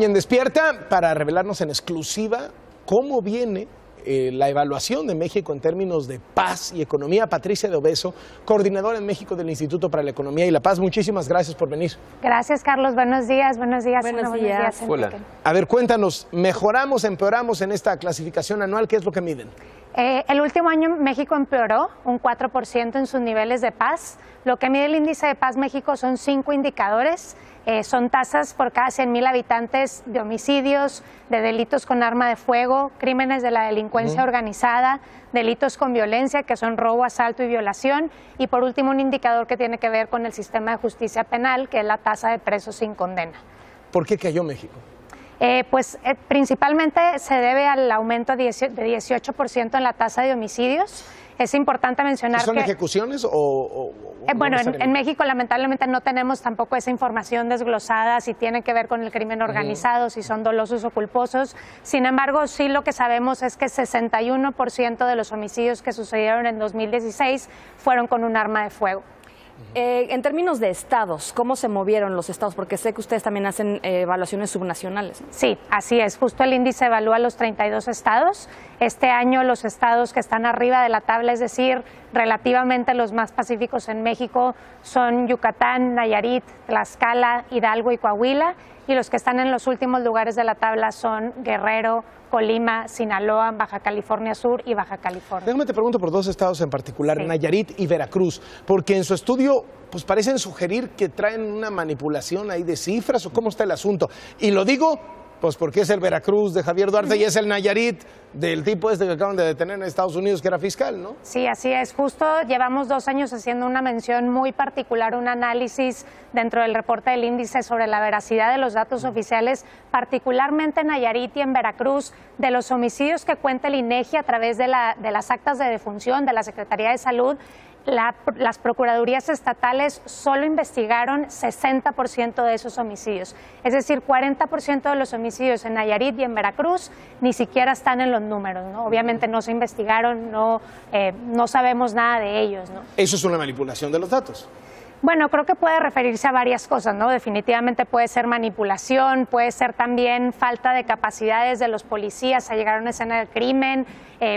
En Despierta para revelarnos en exclusiva cómo viene la evaluación de México en términos de paz y economía. Patricia de Obeso, coordinadora en México del Instituto para la Economía y la Paz. Muchísimas gracias por venir. Gracias, Carlos. Buenos días. Buenos días. Buenos días. Hola. A ver, cuéntanos, ¿mejoramos, empeoramos en esta clasificación anual? ¿Qué es lo que miden? El último año México empeoró un 4% en sus niveles de paz. Lo que mide el índice de paz México son 5 indicadores. Son tasas por cada 100,000 habitantes de homicidios, de delitos con arma de fuego, crímenes de la delincuencia organizada, delitos con violencia, que son robo, asalto y violación, y por último un indicador que tiene que ver con el sistema de justicia penal, que es la tasa de presos sin condena. ¿Por qué cayó México? Principalmente se debe al aumento de 18% en la tasa de homicidios. Es importante mencionar ¿Son ejecuciones o bueno, en México lamentablemente no tenemos tampoco esa información desglosada si tiene que ver con el crimen organizado, si son dolosos o culposos. Sin embargo, sí lo que sabemos es que 61% de los homicidios que sucedieron en 2016 fueron con un arma de fuego. En términos de estados, ¿cómo se movieron los estados? Porque sé que ustedes también hacen evaluaciones subnacionales. Sí, así es. Justo el índice evalúa los 32 estados. Este año los estados que están arriba de la tabla, es decir, relativamente los más pacíficos en México, son Yucatán, Nayarit, Tlaxcala, Hidalgo y Coahuila. Y los que están en los últimos lugares de la tabla son Guerrero, Colima, Sinaloa, Baja California Sur y Baja California. Déjame te pregunto por 2 estados en particular, sí. Nayarit y Veracruz, porque en su estudio pues parecen sugerir que traen una manipulación ahí de cifras, o cómo está el asunto. Y lo digo pues porque es el Veracruz de Javier Duarte y es el Nayarit del tipo este que acaban de detener en Estados Unidos, que era fiscal, ¿no? Sí, así es. Justo llevamos 2 años haciendo una mención muy particular, un análisis dentro del reporte del índice sobre la veracidad de los datos oficiales, particularmente en Nayarit y en Veracruz, de los homicidios que cuenta el INEGI a través de las actas de defunción de la Secretaría de Salud. Las procuradurías estatales solo investigaron 60% de esos homicidios. Es decir, 40% de los homicidios en Nayarit y en Veracruz ni siquiera están en los números, ¿no? Obviamente no se investigaron, no sabemos nada de ellos, ¿no? ¿Eso es una manipulación de los datos? Bueno, creo que puede referirse a varias cosas, ¿no? Definitivamente puede ser manipulación, puede ser también falta de capacidades de los policías a llegar a una escena del crimen.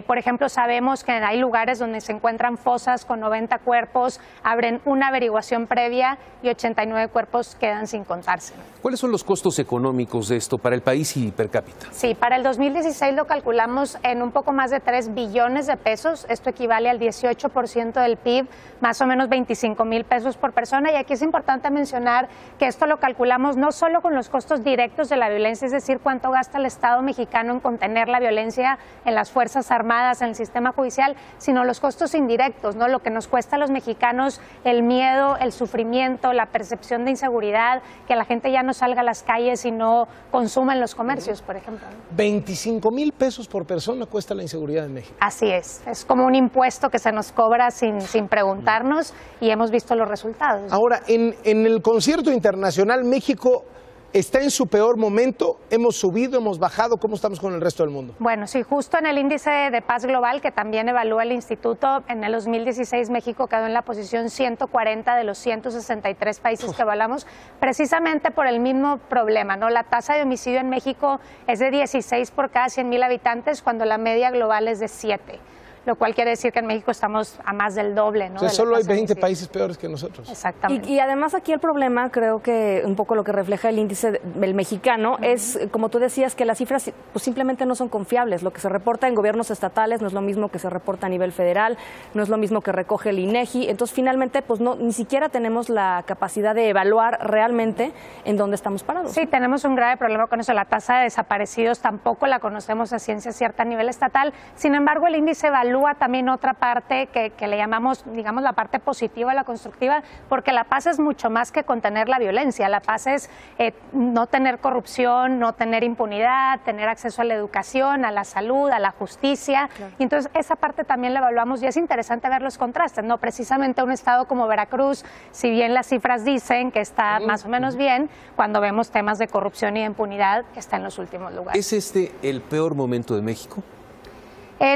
Por ejemplo, sabemos que hay lugares donde se encuentran fosas con 90 cuerpos, abren una averiguación previa y 89 cuerpos quedan sin contarse. ¿Cuáles son los costos económicos de esto para el país y per cápita? Sí, para el 2016 lo calculamos en un poco más de 3 billones de pesos. Esto equivale al 18% del PIB, más o menos 25,000 pesos por persona. Y aquí es importante mencionar que esto lo calculamos no solo con los costos directos de la violencia, es decir, cuánto gasta el Estado mexicano en contener la violencia en las Fuerzas Armadas, en el sistema judicial, sino los costos indirectos, ¿no? Lo que nos cuesta a los mexicanos el miedo, el sufrimiento, la percepción de inseguridad, que la gente ya no salga a las calles y no consuma en los comercios, por ejemplo. 25,000 pesos por persona cuesta la inseguridad en México. Así es como un impuesto que se nos cobra sin preguntarnos y hemos visto los resultados. Ahora, en el concierto internacional, México está en su peor momento, hemos subido, hemos bajado, ¿cómo estamos con el resto del mundo? Bueno, sí, justo en el índice de paz global, que también evalúa el instituto, en el 2016 México quedó en la posición 140 de los 163 países que evaluamos, precisamente por el mismo problema, ¿no? La tasa de homicidio en México es de 16 por cada 100,000 habitantes, cuando la media global es de 7. Lo cual quiere decir que en México estamos a más del doble, ¿no? O sea, solo hay 20 países peores que nosotros. Exactamente. Y además aquí el problema, creo que un poco lo que refleja el índice del mexicano es, como tú decías, que las cifras pues simplemente no son confiables. Lo que se reporta en gobiernos estatales no es lo mismo que se reporta a nivel federal, no es lo mismo que recoge el INEGI. Entonces, finalmente, pues ni siquiera tenemos la capacidad de evaluar realmente en dónde estamos parados. Sí, tenemos un grave problema con eso. La tasa de desaparecidos tampoco la conocemos a ciencia cierta a nivel estatal. Sin embargo, el índice evalúa también otra parte que le llamamos, digamos, la parte positiva, la constructiva, porque la paz es mucho más que contener la violencia. La paz es no tener corrupción, no tener impunidad, tener acceso a la educación, a la salud, a la justicia. Claro. Y entonces esa parte también la evaluamos y es interesante ver los contrastes, ¿no? Precisamente un estado como Veracruz, si bien las cifras dicen que está más o menos bien, cuando vemos temas de corrupción y de impunidad, está en los últimos lugares. ¿Es este el peor momento de México?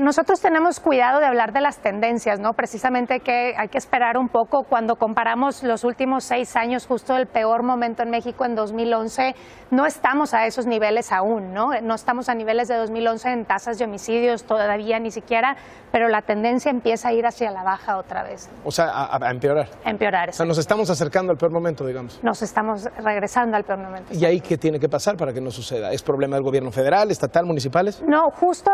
Nosotros tenemos cuidado de hablar de las tendencias, ¿no? Precisamente que hay que esperar un poco. Cuando comparamos los últimos 6 años, justo el peor momento en México en 2011, no estamos a esos niveles aún, ¿no? No estamos a niveles de 2011 en tasas de homicidios todavía ni siquiera, pero la tendencia empieza a ir hacia la baja otra vez. O sea, a empeorar. A empeorar. O sea, nos estamos acercando al peor momento, digamos. Nos estamos regresando al peor momento. ¿Y ahí qué tiene que pasar para que no suceda? ¿Es problema del gobierno federal, estatal, municipales? No, justo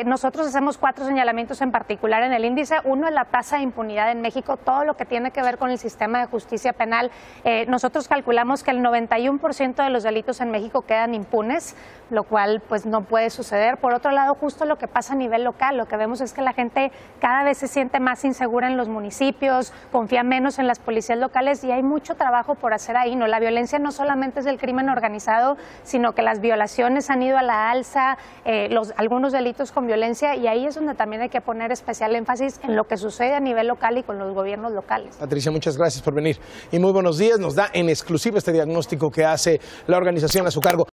nosotros hacemos 4 señalamientos en particular en el índice. Uno es la tasa de impunidad en México, todo lo que tiene que ver con el sistema de justicia penal. Nosotros calculamos que el 91% de los delitos en México quedan impunes, lo cual pues no puede suceder. Por otro lado, justo lo que pasa a nivel local, lo que vemos es que la gente cada vez se siente más insegura en los municipios, confía menos en las policías locales y hay mucho trabajo por hacer ahí, ¿no? La violencia no solamente es del crimen organizado, sino que las violaciones han ido a la alza, algunos delitos con violencia, y ahí es donde también hay que poner especial énfasis en lo que sucede a nivel local y con los gobiernos locales. Patricia, muchas gracias por venir y muy buenos días. Nos da en exclusiva este diagnóstico que hace la organización a su cargo.